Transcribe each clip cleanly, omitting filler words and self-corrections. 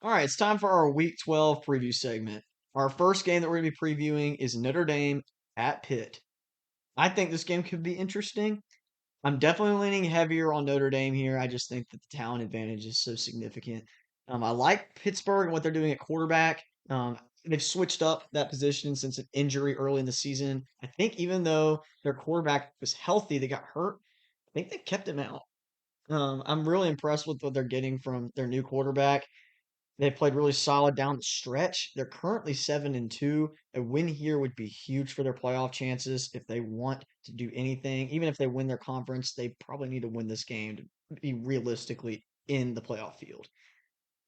All right, it's time for our Week 12 preview segment. Our first game that we're going to be previewing is Notre Dame at Pitt. I think this game could be interesting. I'm definitely leaning heavier on Notre Dame here. I just think that the talent advantage is so significant. I like Pittsburgh and what they're doing at quarterback. They've switched up that position since an injury early in the season. I think even though their quarterback was healthy, they got hurt. I think they kept him out. I'm really impressed with what they're getting from their new quarterback. They played really solid down the stretch. They're currently 7-2. A win here would be huge for their playoff chances if they want to do anything. Even if they win their conference, they probably need to win this game to be realistically in the playoff field.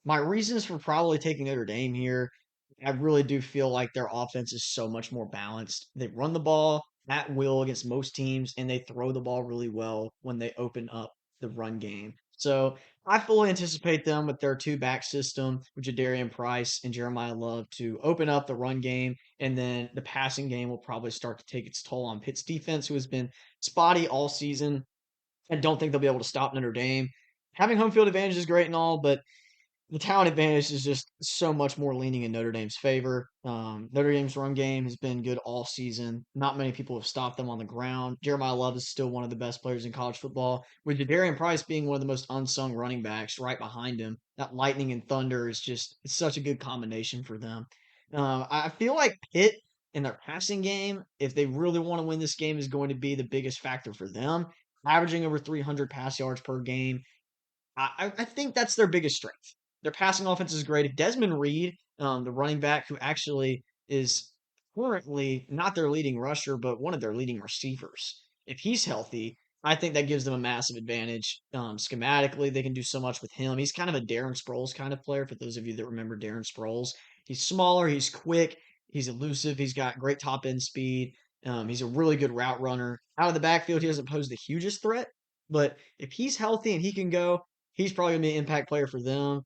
My reasons for probably taking Notre Dame here, I really do feel like their offense is so much more balanced. They run the ball at will against most teams, and they throw the ball really well when they open up the run game. So I fully anticipate them with their two back system with Jadarian Price and Jeremiah Love to open up the run game, and then the passing game will probably start to take its toll on Pitt's defense, who has been spotty all season. I don't think they'll be able to stop Notre Dame. Having home field advantage is great and all, but the talent advantage is just so much more leaning in Notre Dame's favor. Notre Dame's run game has been good all season. Not many people have stopped them on the ground. Jeremiah Love is still one of the best players in college football, with Jadarian Price being one of the most unsung running backs right behind him. That lightning and thunder is just it's such a good combination for them. I feel like Pitt in their passing game, if they really want to win this game, is going to be the biggest factor for them. Averaging over 300 pass yards per game, I think that's their biggest strength. Their passing offense is great. If Desmond Reed, the running back who actually is currently not their leading rusher, but one of their leading receivers, if he's healthy, I think that gives them a massive advantage. Schematically, they can do so much with him. He's kind of a Darren Sproles kind of player. For those of you that remember Darren Sproles, he's smaller, he's quick, he's elusive, he's got great top end speed. He's a really good route runner. Out of the backfield, he doesn't pose the hugest threat, but if he's healthy and he can go, he's probably going to be an impact player for them.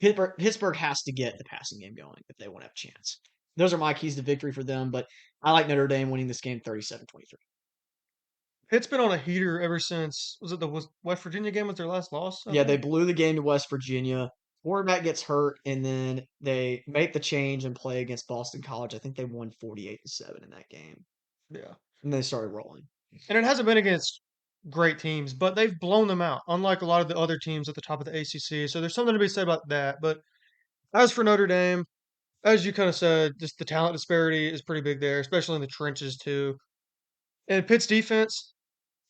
Pittsburgh has to get the passing game going if they want to have a chance. Those are my keys to victory for them, but I like Notre Dame winning this game 37-23. Pitt's been on a heater ever since. Was it the West Virginia game? Was their last loss? I Yeah, they think. blew the game to West Virginia. Quarterback gets hurt, and then they make the change and play against Boston College. I think they won 48-7 in that game, Yeah, and they started rolling. and it hasn't been against great teams, but they've blown them out. Unlike a lot of the other teams at the top of the ACC, so there's something to be said about that. But as for Notre Dame, as you kind of said, just the talent disparity is pretty big there, especially in the trenches too. And Pitt's defense,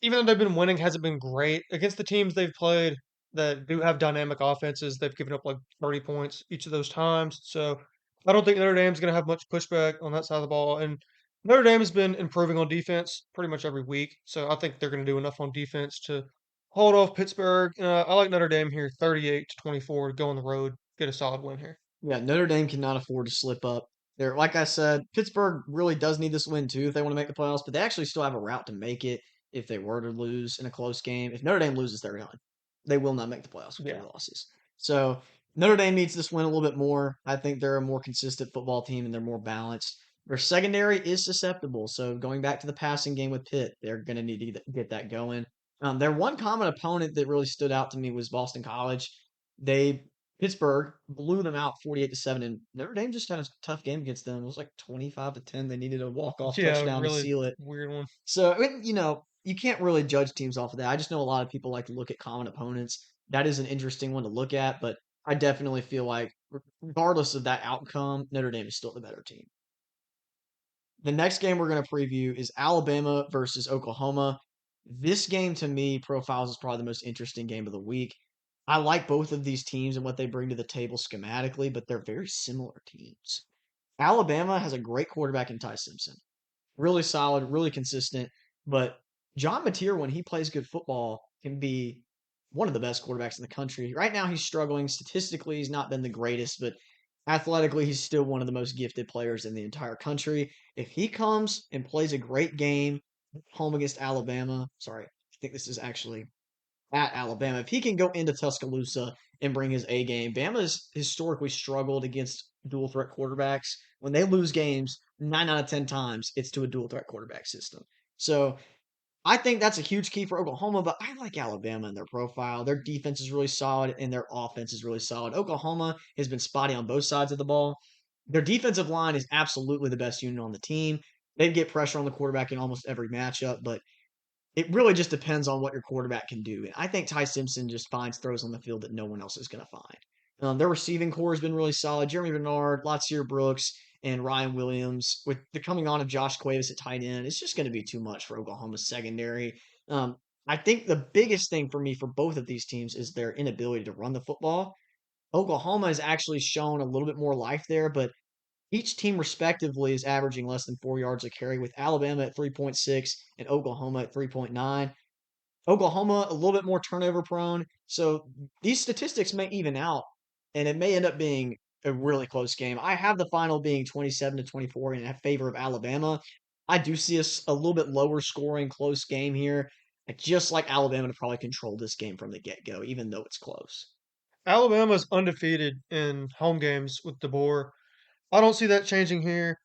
even though they've been winning, hasn't been great against the teams they've played that do have dynamic offenses. They've given up like 30 points each of those times. So I don't think Notre Dame's going to have much pushback on that side of the ball. And Notre Dame has been improving on defense pretty much every week. So I think they're going to do enough on defense to hold off Pittsburgh. I like Notre Dame here, 38-24, to go on the road, get a solid win here. Yeah, Notre Dame cannot afford to slip up. They're like I said, Pittsburgh really does need this win too if they want to make the playoffs, but they actually still have a route to make it if they were to lose in a close game. If Notre Dame loses, they're done. They will not make the playoffs with three Yeah. losses. So Notre Dame needs this win a little bit more. I think they're a more consistent football team and they're more balanced. Their secondary is susceptible. So going back to the passing game with Pitt, they're going to need to get that going. Their one common opponent that really stood out to me was Boston College. They Pittsburgh blew them out 48-7, and Notre Dame just had a tough game against them. It was like 25-10. They needed a walk-off Yeah, touchdown to really seal it. weird one. So, you can't really judge teams off of that. I just know a lot of people like to look at common opponents. That is an interesting one to look at, but I definitely feel like regardless of that outcome, Notre Dame is still the better team. The next game we're going to preview is Alabama versus Oklahoma. This game to me profiles as probably the most interesting game of the week. I like both of these teams and what they bring to the table schematically, but they're very similar teams. Alabama has a great quarterback in Ty Simpson. Really solid, really consistent, but John Mateer, when he plays good football, can be one of the best quarterbacks in the country. Right now, he's struggling. Statistically, he's not been the greatest, but athletically, he's still one of the most gifted players in the entire country. If he comes and plays a great game home against Alabama, sorry, I think this is actually at Alabama. If he can go into Tuscaloosa and bring his A game, Bama's historically struggled against dual threat quarterbacks. When they lose games, 9 out of 10 times, it's to a dual threat quarterback system. So I think that's a huge key for Oklahoma, but I like Alabama in their profile. Their defense is really solid and their offense is really solid. Oklahoma has been spotty on both sides of the ball. Their defensive line is absolutely the best unit on the team. They get pressure on the quarterback in almost every matchup, but it really just depends on what your quarterback can do. And I think Ty Simpson just finds throws on the field that no one else is going to find. Their receiving core has been really solid. Jeremy Bernard, Latsier Brooks, and Ryan Williams. With the coming on of Josh Cuevas at tight end, it's just going to be too much for Oklahoma's secondary. Um, I think the biggest thing for me for both of these teams is their inability to run the football. Oklahoma has actually shown a little bit more life there, but each team respectively is averaging less than 4 yards a carry, with Alabama at 3.6 and Oklahoma at 3.9. Oklahoma a little bit more turnover prone. So these statistics may even out, and it may end up being a really close game. I have the final being 27-24 in favor of Alabama. I do see a little bit lower scoring, close game here. I just like Alabama to probably control this game from the get go, even though it's close. Alabama's undefeated in home games with DeBoer. I don't see that changing here.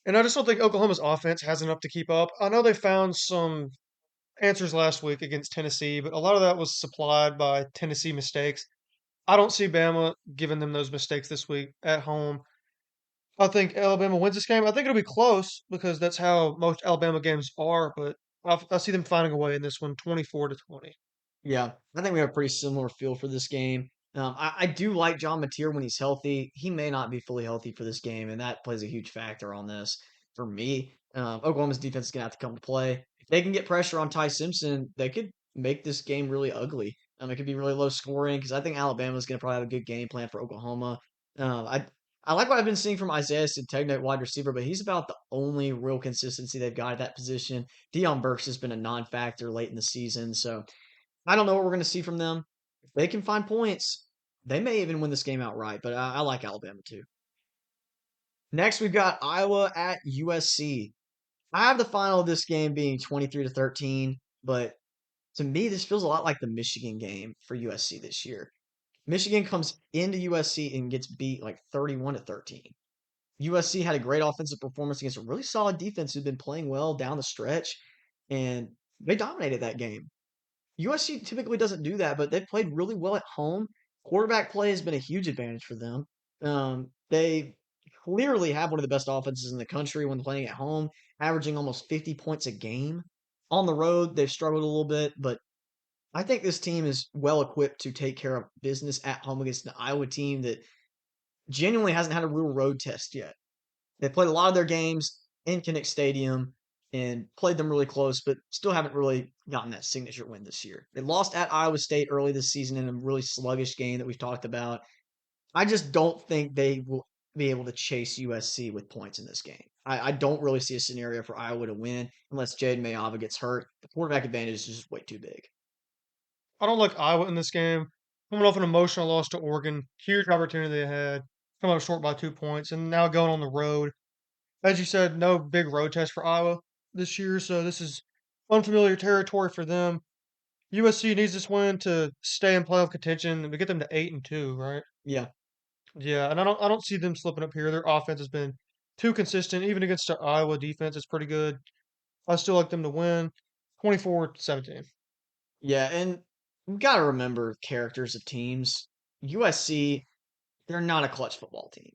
And I just don't think Oklahoma's offense has enough to keep up. I know they found some answers last week against Tennessee, but a lot of that was supplied by Tennessee mistakes. I don't see Bama giving them those mistakes this week at home. I think Alabama wins this game. I think it'll be close because that's how most Alabama games are, but I see them finding a way in this one, 24-20. Yeah, I think we have a pretty similar feel for this game. I do like John Mateer when he's healthy. He may not be fully healthy for this game, and that plays a huge factor on this for me. Oklahoma's defense is going to have to come to play. If they can get pressure on Ty Simpson, they could make this game really ugly. It could be really low scoring because I think Alabama's going to probably have a good game plan for Oklahoma. I like what I've been seeing from Isaiah Centegno at wide receiver, but he's about the only real consistency they've got at that position. Deion Burks has been a non-factor late in the season, so I don't know what we're going to see from them. If they can find points, they may even win this game outright, but I like Alabama too. Next, we've got Iowa at USC. I have the final of this game being 23-13, but to me, this feels a lot like the Michigan game for USC this year. Michigan comes into USC and gets beat like 31-13. USC had a great offensive performance against a really solid defense who'd been playing well down the stretch, and they dominated that game. USC typically doesn't do that, but they've played really well at home. Quarterback play has been a huge advantage for them. They clearly have one of the best offenses in the country when playing at home, averaging almost 50 points a game. On the road, they've struggled a little bit, but I think this team is well equipped to take care of business at home against an Iowa team that genuinely hasn't had a real road test yet. They played a lot of their games in Kinnick Stadium and played them really close, but still haven't really gotten that signature win this year. They lost at Iowa State early this season in a really sluggish game that we've talked about. I just don't think they will be able to chase USC with points in this game. I don't really see a scenario for Iowa to win unless Jaden Mayava gets hurt. The quarterback advantage is just way too big. I don't like Iowa in this game. Coming off an emotional loss to Oregon, huge opportunity they had, coming up short by 2 points, and now going on the road. As you said, no big road test for Iowa this year, so this is unfamiliar territory for them. USC needs this win to stay in playoff contention and to get them to 8-2, right? Yeah. Yeah, and I don't see them slipping up here. Their offense has been too consistent, even against the Iowa defense. It's pretty good. I still like them to win 24-17. Yeah, and you got to remember characters of teams. USC, they're not a clutch football team.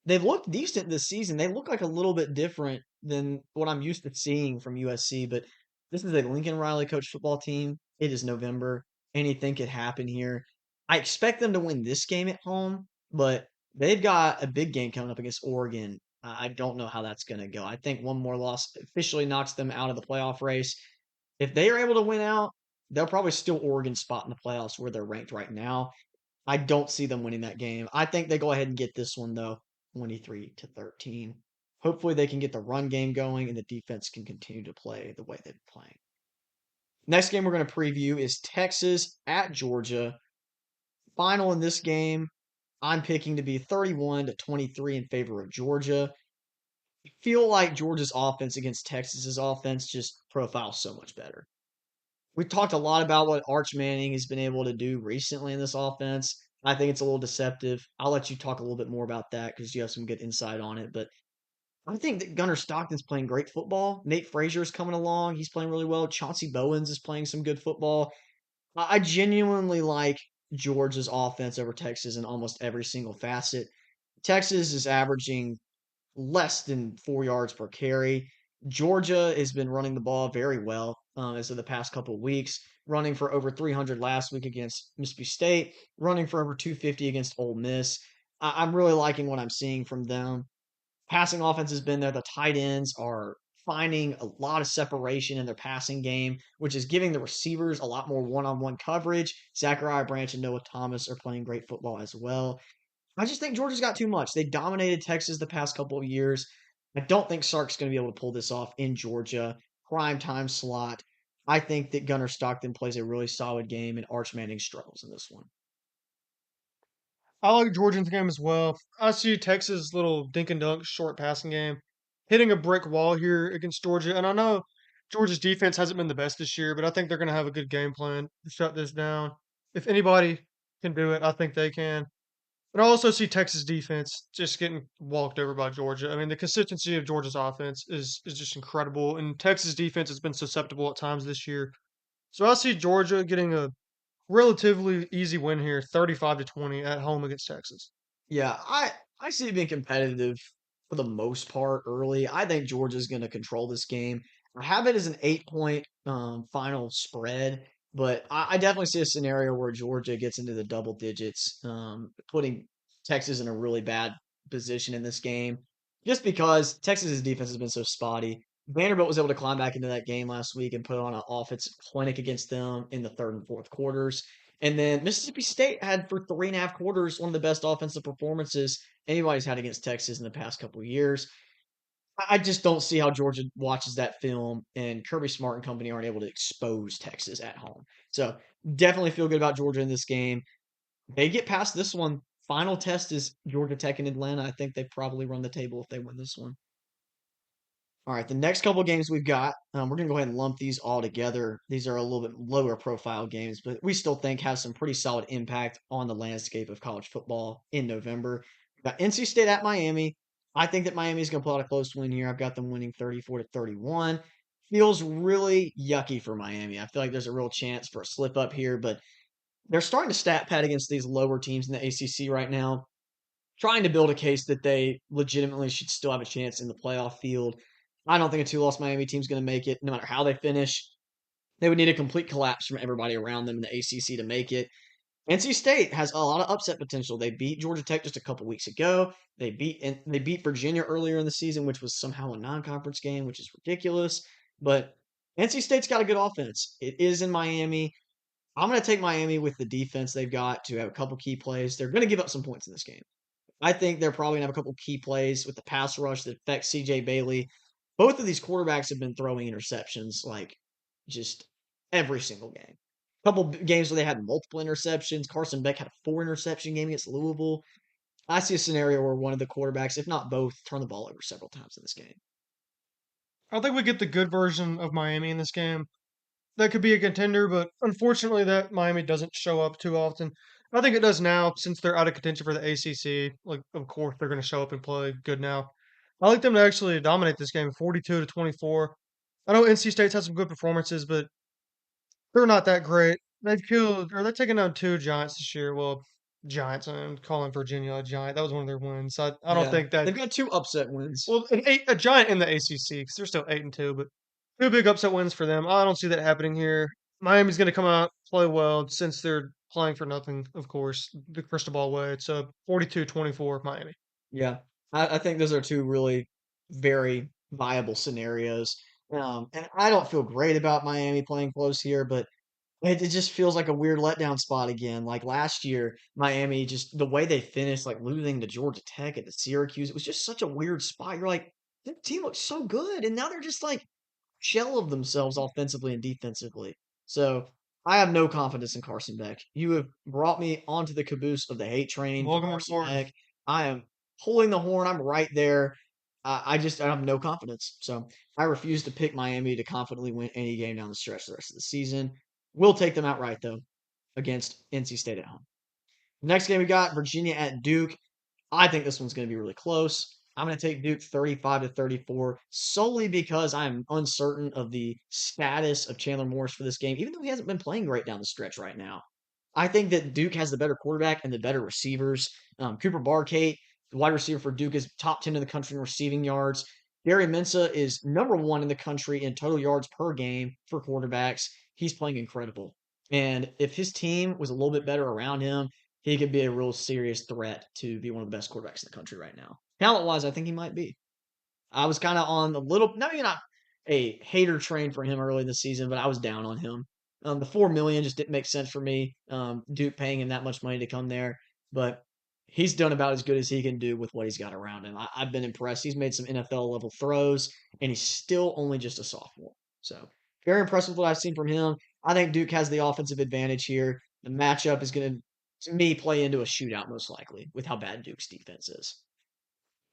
They've looked decent this season. They look like a little bit different than what I'm used to seeing from USC, but this is a Lincoln Riley coach football team. It is November. Anything could happen here. I expect them to win this game at home, but they've got a big game coming up against Oregon. I don't know how that's going to go. I think one more loss officially knocks them out of the playoff race. If they are able to win out, they'll probably still Oregon spot in the playoffs where they're ranked right now. I don't see them winning that game. I think they go ahead and get this one though, 23-13. Hopefully they can get the run game going and the defense can continue to play the way they've been playing. Next game we're going to preview is Texas at Georgia. Final in this game, I'm picking to be 31-23 in favor of Georgia. I feel like Georgia's offense against Texas's offense just profiles so much better. We've talked a lot about what Arch Manning has been able to do recently in this offense. I think it's a little deceptive. I'll let you talk a little bit more about that because you have some good insight on it. But I think that Gunnar Stockton's playing great football. Nate Frazier's coming along. He's playing really well. Chauncey Bowens is playing some good football. I genuinely like Georgia's offense over Texas in almost every single facet. Texas is averaging less than 4 yards per carry. Georgia has been running the ball very well as of the past couple of weeks, running for over 300 last week against Mississippi State, running for over 250 against Ole Miss. I'm really liking what I'm seeing from them. Passing offense has been there. The tight ends are finding a lot of separation in their passing game, which is giving the receivers a lot more one-on-one coverage. Zachariah Branch and Noah Thomas are playing great football as well. I just think Georgia's got too much. They dominated Texas the past couple of years. I don't think Sark's going to be able to pull this off in Georgia. Prime time slot. I think that Gunnar Stockton plays a really solid game and Arch Manning struggles in this one. I like Georgia's game as well. I see Texas' little dink and dunk short passing game hitting a brick wall here against Georgia. And I know Georgia's defense hasn't been the best this year, but I think they're going to have a good game plan to shut this down. If anybody can do it, I think they can. But I also see Texas defense just getting walked over by Georgia. I mean, the consistency of Georgia's offense is just incredible, and Texas defense has been susceptible at times this year. So I see Georgia getting a relatively easy win here, 35-20 at home against Texas. Yeah, I see it being competitive for the most part early. I think Georgia's going to control this game. I have it as an 8 point final spread, but I definitely see a scenario where Georgia gets into the double digits, putting Texas in a really bad position in this game, just because Texas's defense has been so spotty. Vanderbilt was able to climb back into that game last week and put on an offensive clinic against them in the third and fourth quarters. And then Mississippi State had for 3.5 quarters one of the best offensive performances anybody's had against Texas in the past couple of years. I just don't see how Georgia watches that film and Kirby Smart and company aren't able to expose Texas at home. So definitely feel good about Georgia in this game. They get past this one. Final test is Georgia Tech and Atlanta. I think they probably run the table if they win this one. All right, the next couple of games we've got, we're going to go ahead and lump these all together. These are a little bit lower profile games, but we still think have some pretty solid impact on the landscape of college football in November. We've got NC State at Miami. I think that Miami is going to pull out a close win here. I've got them winning 34-31. Feels really yucky for Miami. I feel like there's a real chance for a slip up here, but they're starting to stat pad against these lower teams in the ACC right now, trying to build a case that they legitimately should still have a chance in the playoff field. I don't think a two-loss Miami team's going to make it, no matter how they finish. They would need a complete collapse from everybody around them in the ACC to make it. NC State has a lot of upset potential. They beat Georgia Tech just a couple weeks ago. They beat Virginia earlier in the season, which was somehow a non-conference game, which is ridiculous. But NC State's got a good offense. It is in Miami. I'm going to take Miami with the defense they've got to have a couple key plays. They're going to give up some points in this game. I think they're probably going to have a couple key plays with the pass rush that affects CJ Bailey. Both of these quarterbacks have been throwing interceptions like just every single game. A couple games where they had multiple interceptions. Carson Beck had a 4 interception game against Louisville. I see a scenario where one of the quarterbacks, if not both, turn the ball over several times in this game. I think we get the good version of Miami in this game. That could be a contender, but unfortunately, that Miami doesn't show up too often. I think it does now since they're out of contention for the ACC. Like, of course, they're going to show up and play good now. I like them to actually dominate this game, 42-24. I know NC State's had some good performances, but they're not that great. They've killed, or they're taking down two Giants this year. Well, Giants. I'm calling Virginia a Giant. That was one of their wins. I don't Yeah, think that. they've got 2 upset wins. Well, a Giant in the ACC because they're still 8-2, but two big upset wins for them. I don't see that happening here. Miami's going to come out play well since they're playing for nothing. Of course, the crystal ball way. It's a 42-24 Miami. Yeah, I think those are two really very viable scenarios. And I don't feel great about Miami playing close here, but it just feels like a weird letdown spot again. Like last year, Miami just the way they finished, like losing to Georgia Tech and to Syracuse, it was just such a weird spot. You're like, that team looks so good, and now they're just like shell of themselves offensively and defensively. So I have no confidence in Carson Beck. You have brought me onto the caboose of the hate train for Welcome Carson aboard. Beck. I am pulling the horn. I'm right there. I have no confidence. So I refuse to pick Miami to confidently win any game down the stretch the rest of the season. We'll take them outright, though, against NC State at home. Next game we got Virginia at Duke. I think this one's going to be really close. I'm going to take Duke 35-34 solely because I'm uncertain of the status of Chandler Morris for this game, even though he hasn't been playing great down the stretch right now. I think that Duke has the better quarterback and the better receivers. Cooper Barkate, the wide receiver for Duke, is top 10 in the country in receiving yards. Gary Mensah is number one in the country in total yards per game for quarterbacks. He's playing incredible. And if his team was a little bit better around him, he could be a real serious threat to be one of the best quarterbacks in the country right now. Talent wise, I think he might be. I was kind of on the little, no, maybe not a hater train for him early this season, but I was down on him. The 4 million just didn't make sense for me. Duke paying him that much money to come there, but he's done about as good as he can do with what he's got around him. I've been impressed. He's made some NFL level throws, and he's still only just a sophomore. So very impressed with what I've seen from him. I think Duke has the offensive advantage here. The matchup is going to me play into a shootout most likely with how bad Duke's defense is.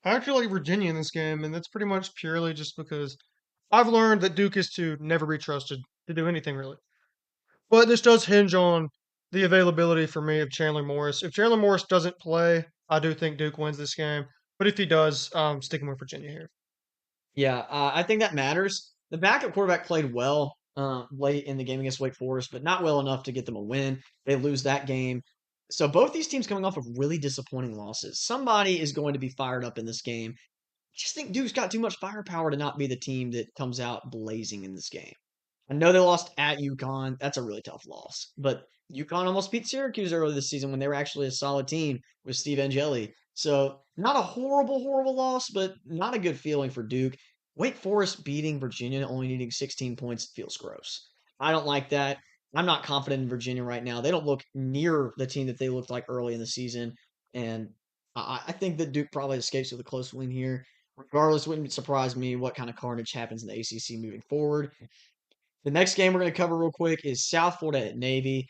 I actually like Virginia in this game, and that's pretty much purely just because I've learned that Duke is to never be trusted to do anything really. But this does hinge on the availability for me of Chandler Morris. If Chandler Morris doesn't play, I do think Duke wins this game. But if he does, I'm sticking with Virginia here. Yeah, I think that matters. The backup quarterback played well late in the game against Wake Forest, but not well enough to get them a win. They lose that game. So both these teams coming off of really disappointing losses. Somebody is going to be fired up in this game. I just think Duke's got too much firepower to not be the team that comes out blazing in this game. I know they lost at UConn. That's a really tough loss. But UConn almost beat Syracuse earlier this season when they were actually a solid team with Steve Angeli. So not a horrible, horrible loss, but not a good feeling for Duke. Wake Forest beating Virginia, only needing 16 points, feels gross. I don't like that. I'm not confident in Virginia right now. They don't look near the team that they looked like early in the season. And I think that Duke probably escapes with a close win here. Regardless, wouldn't surprise me what kind of carnage happens in the ACC moving forward. The next game we're going to cover real quick is South Florida at Navy.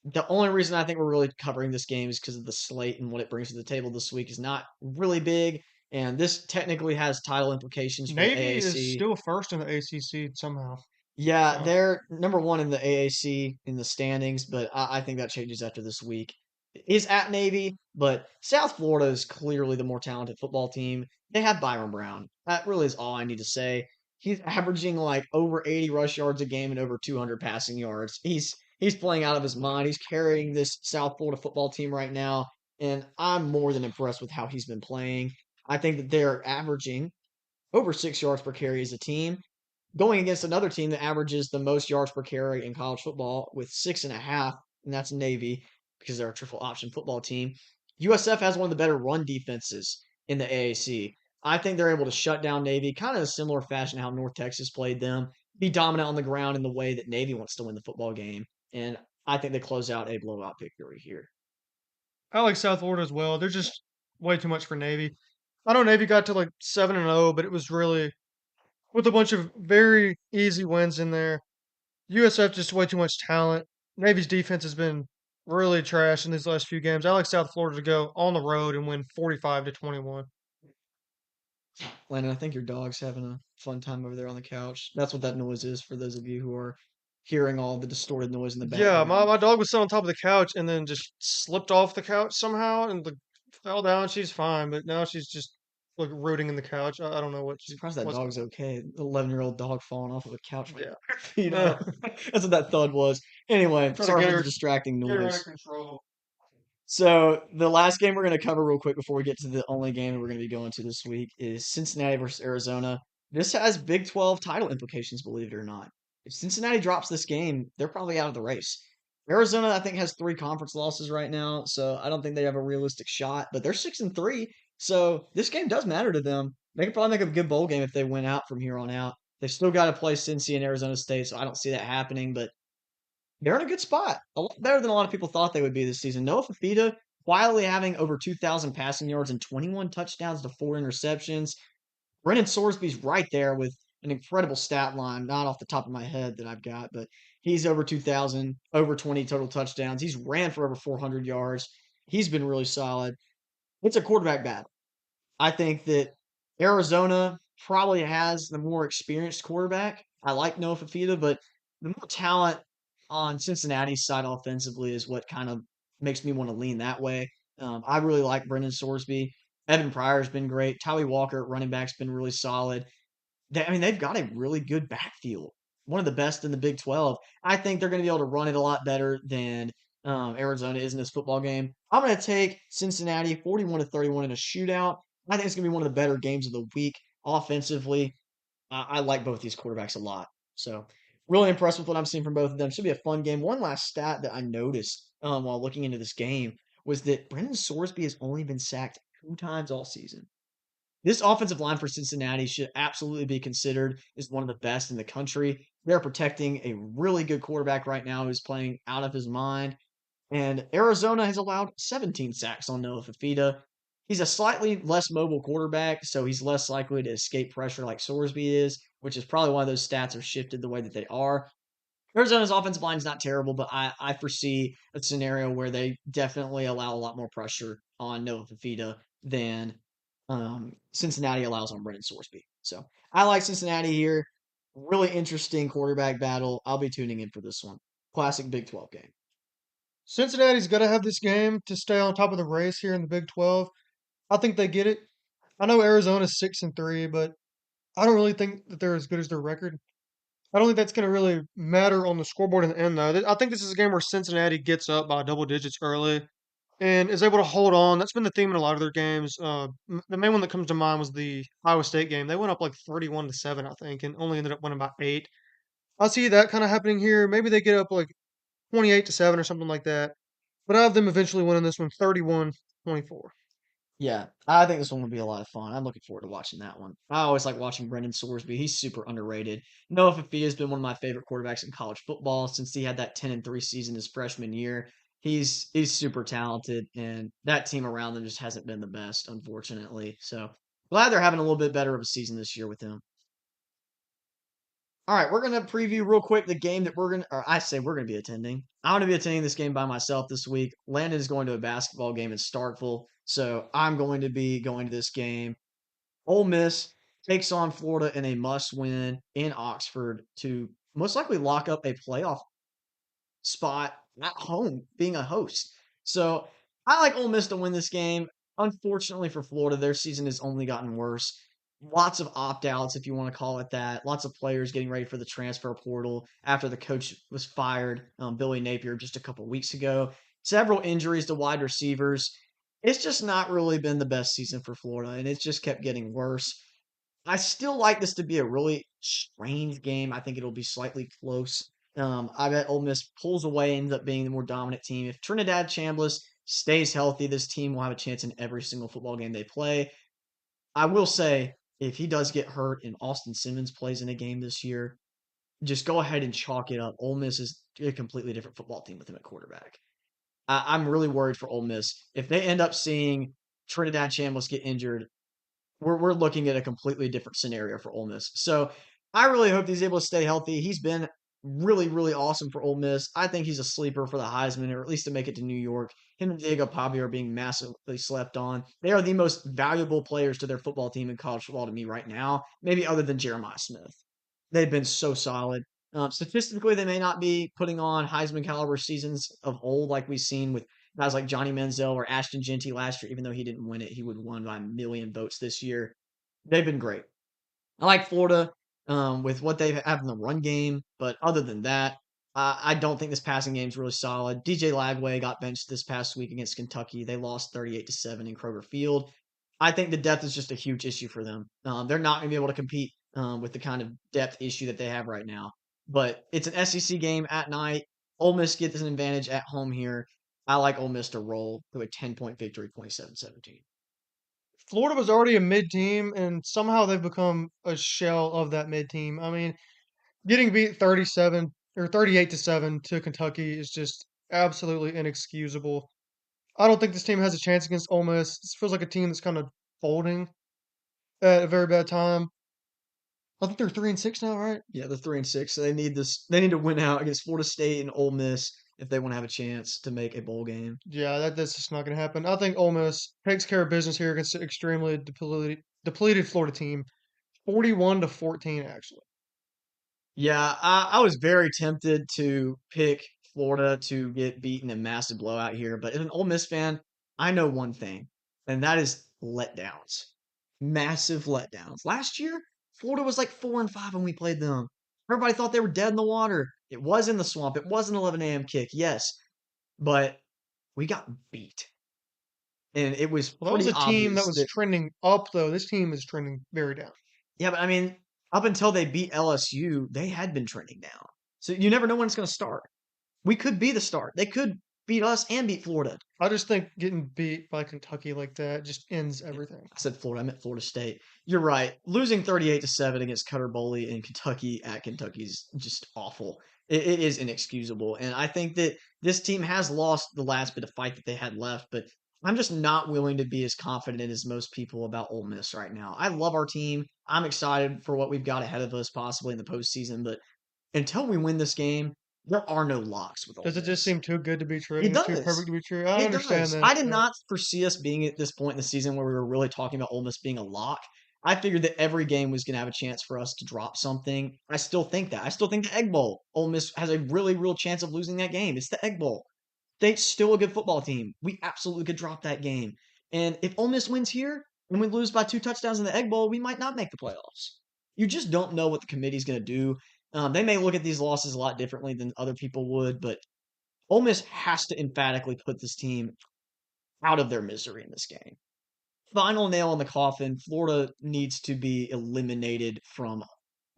The only reason I think we're really covering this game is because of the slate and what it brings to the table this week is not really big. And this technically has title implications for the Navy is AAC. still first in the ACC somehow. Yeah, Uh, they're number one in the AAC in the standings, but I think that changes after this week. It is at Navy, but South Florida is clearly the more talented football team. They have Byron Brown. That really is all I need to say. He's averaging like over 80 rush yards a game and over 200 passing yards. He's playing out of his mind. He's carrying this South Florida football team right now, and I'm more than impressed with how he's been playing. I think that they're averaging over 6 yards per carry as a team going against another team that averages the most yards per carry in college football with 6.5, and that's Navy because they're a triple option football team. USF has one of the better run defenses in the AAC. I think they're able to shut down Navy, kind of a similar fashion to how North Texas played them, be dominant on the ground in the way that Navy wants to win the football game. And I think they close out a blowout victory here. I like South Florida as well. They're just way too much for Navy. I know Navy got to like 7-0, but it was really with a bunch of very easy wins in there. USF just way too much talent. Navy's defense has been really trash in these last few games. I like South Florida to go on the road and win 45-21. Landon, I think your dog's having a fun time over there on the couch. That's what that noise is for those of you who are hearing all the distorted noise in the Yeah, background. my dog was sitting on top of the couch and then just slipped off the couch somehow and fell down. She's fine, but now she's just like rooting in the couch. I don't know Surprised that what's dog's going on. okay. 11-year-old dog falling off of a couch with Yeah. her feet No, up. That's what that thud was. Anyway, trying to sorry for the distracting get her under noise. control. So the last game we're going to cover real quick before we get to the only game that we're going to be going to this week is Cincinnati versus Arizona. This has Big 12 title implications, believe it or not. If Cincinnati drops this game, they're probably out of the race. Arizona, I think, has three conference losses right now, so I don't think they have a realistic shot. But they're 6-3, so this game does matter to them. They could probably make a good bowl game if they win out from here on out. They've still got to play Cincy and Arizona State, so I don't see that happening. But they're in a good spot. A lot better than a lot of people thought they would be this season. Noah Fafita quietly having over 2,000 passing yards and 21 touchdowns to 4 interceptions. Brennan Sorsby's right there with an incredible stat line, not off the top of my head that I've got, but he's over 2,000, over 20 total touchdowns. He's ran for over 400 yards. He's been really solid. It's a quarterback battle. I think that Arizona probably has the more experienced quarterback. I like Noah Fafita, but the more talent on Cincinnati's side offensively is what kind of makes me want to lean that way. I really like Brendan Sorsby. Evan Pryor's been great. Tally Walker at running back's been really solid. They've got a really good backfield, one of the best in the Big 12. I think they're going to be able to run it a lot better than Arizona is in this football game. I'm going to take Cincinnati 41-31 in a shootout. I think it's going to be one of the better games of the week offensively. I like both these quarterbacks a lot. So, really impressed with what I'm seeing from both of them. Should be a fun game. One last stat that I noticed while looking into this game was that Brendan Sorsby has only been sacked 2 times all season. This offensive line for Cincinnati should absolutely be considered as one of the best in the country. They're protecting a really good quarterback right now who's playing out of his mind. And Arizona has allowed 17 sacks on Noah Fafita. He's a slightly less mobile quarterback, so he's less likely to escape pressure like Sorsby is, which is probably why those stats are shifted the way that they are. Arizona's offensive line is not terrible, but I foresee a scenario where they definitely allow a lot more pressure on Noah Fafita than Cincinnati allows on Brendan Sorsby. So I like Cincinnati here. Really interesting quarterback battle. I'll be tuning in for this one. Classic Big 12 game. Cincinnati's got to have this game to stay on top of the race here in the Big 12. I think they get it. I know Arizona's 6-3, but I don't really think that they're as good as their record. I don't think that's going to really matter on the scoreboard in the end, though. I think this is a game where Cincinnati gets up by double digits early and is able to hold on. That's been the theme in a lot of their games. The main one that comes to mind was the Iowa State game. They went up like 31-7, I think, and only ended up winning by 8. I see that kind of happening here. Maybe they get up like 28-7 or something like that. But I have them eventually winning this one 31-24. Yeah, I think this one will be a lot of fun. I'm looking forward to watching that one. I always like watching Brendan Sorsby. He's super underrated. Noah Fafita has been one of my favorite quarterbacks in college football since he had that 10-3 season his freshman year. He's super talented, and that team around them just hasn't been the best, unfortunately. So glad they're having a little bit better of a season this year with him. All right, we're gonna preview real quick the game that we're gonna be attending. I'm gonna be attending this game by myself this week. Landon is going to a basketball game in Starkville, so I'm going to be going to this game. Ole Miss takes on Florida in a must-win in Oxford to most likely lock up a playoff spot at home, being a host. So I like Ole Miss to win this game. Unfortunately for Florida, their season has only gotten worse. Lots of opt outs, if you want to call it that. Lots of players getting ready for the transfer portal after the coach was fired, Billy Napier, just a couple weeks ago. Several injuries to wide receivers. It's just not really been the best season for Florida, and it's just kept getting worse. I still like this to be a really strange game. I think it'll be slightly close. I bet Ole Miss pulls away, ends up being the more dominant team. If Trinidad Chambliss stays healthy, this team will have a chance in every single football game they play. I will say, if he does get hurt and Austin Simmons plays in a game this year, just go ahead and chalk it up. Ole Miss is a completely different football team with him at quarterback. I'm really worried for Ole Miss. If they end up seeing Trinidad Chambliss get injured, we're looking at a completely different scenario for Ole Miss. So I really hope he's able to stay healthy. He's been really, really awesome for Ole Miss. I think he's a sleeper for the Heisman, or at least to make it to New York. Him and Diego Pavia are being massively slept on. They are the most valuable players to their football team in college football to me right now, maybe other than Jeremiah Smith. They've been so solid. Statistically, they may not be putting on Heisman caliber seasons of old like we've seen with guys like Johnny Manziel or Ashton Genty last year. Even though he didn't win it, he would have won by a million votes this year. They've been great. I like Florida with what they have in the run game, but other than that, I don't think this passing game is really solid. DJ Lagway got benched this past week against Kentucky. They lost 38-7 in Kroger Field. I think the depth is just a huge issue for them. They're not going to be able to compete with the kind of depth issue that they have right now. But it's an SEC game at night. Ole Miss gets an advantage at home here. I like Ole Miss to roll to a 10-point victory, 27-17. Florida was already a mid team, and somehow they've become a shell of that mid team. I mean, getting beat 37 or 38-7 to Kentucky is just absolutely inexcusable. I don't think this team has a chance against Ole Miss. This feels like a team that's kind of folding at a very bad time. I think they're 3-6 now, right? Yeah, they're 3-6. So they need this. They need to win out against Florida State and Ole Miss if they want to have a chance to make a bowl game. Yeah, that's just not going to happen. I think Ole Miss takes care of business here against an extremely depleted Florida team, 41-14 actually. Yeah, I was very tempted to pick Florida to get beaten in massive blowout here, but as an Ole Miss fan, I know one thing. and that is letdowns. Massive letdowns. Last year, Florida was like 4-5 when we played them. Everybody thought they were dead in the water. It was in the swamp. It was an 11 a.m. kick, yes, but we got beat. And it was Well, that was pretty a team that obvious was that, trending up, though. This team is trending very down. yeah, but I mean, up until they beat LSU, they had been trending down. So you never know when it's going to start. We could be the start. They could beat us and beat Florida. I just think getting beat by Kentucky like that just ends everything. I said Florida. I meant Florida State. You're right. Losing 38-7 against Cutter Boley in Kentucky at Kentucky is just awful. It is inexcusable. And I think that this team has lost the last bit of fight that they had left, but I'm just not willing to be as confident as most people about Ole Miss right now. I love our team. I'm excited for what we've got ahead of us possibly in the postseason, but until we win this game, there are no locks with Ole Does it just Miss. seem too good to be It true, too does. perfect to be true? I It understand does. that. I did not foresee us being at this point in the season where we were really talking about Ole Miss being a lock. I figured that every game was going to have a chance for us to drop something. I still think that. I still think the Egg Bowl, Ole Miss has a really real chance of losing that game. It's the Egg Bowl. State's still a good football team. We absolutely could drop that game. And if Ole Miss wins here and we lose by 2 touchdowns in the Egg Bowl, we might not make the playoffs. You just don't know what the committee's going to do. They may look at these losses a lot differently than other people would, but Ole Miss has to emphatically put this team out of their misery in this game. Final nail in the coffin, Florida needs to be eliminated from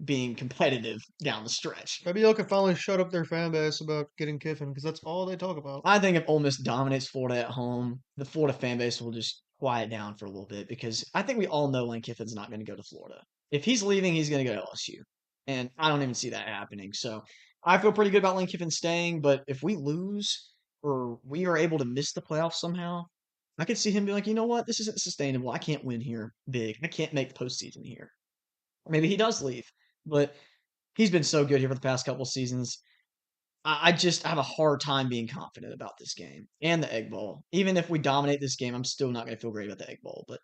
being competitive down the stretch. Maybe y'all can finally shut up their fan base about getting Kiffin because that's all they talk about. I think if Ole Miss dominates Florida at home, the Florida fan base will just quiet down for a little bit because I think we all know Lane Kiffin's not going to go to Florida. If he's leaving, he's going to go to LSU. And I don't even see that happening. So I feel pretty good about Lane Kiffin staying. But if we lose or we are able to miss the playoffs somehow, I could see him be like, you know what? This isn't sustainable. I can't win here big. I can't make the postseason here. Maybe he does leave. But he's been so good here for the past couple seasons. I just have a hard time being confident about this game and the Egg Bowl. Even if we dominate this game, I'm still not going to feel great about the Egg Bowl. But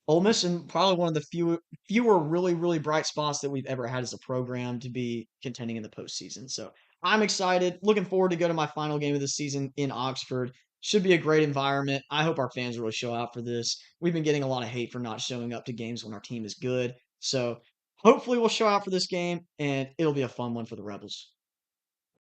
Ole Miss and probably one of the fewer really bright spots that we've ever had as a program to be contending in the postseason. So I'm excited, looking forward to go to my final game of the season in Oxford. Should be a great environment. I hope our fans really show out for this. We've been getting a lot of hate for not showing up to games when our team is good. So hopefully we'll show out for this game and it'll be a fun one for the Rebels.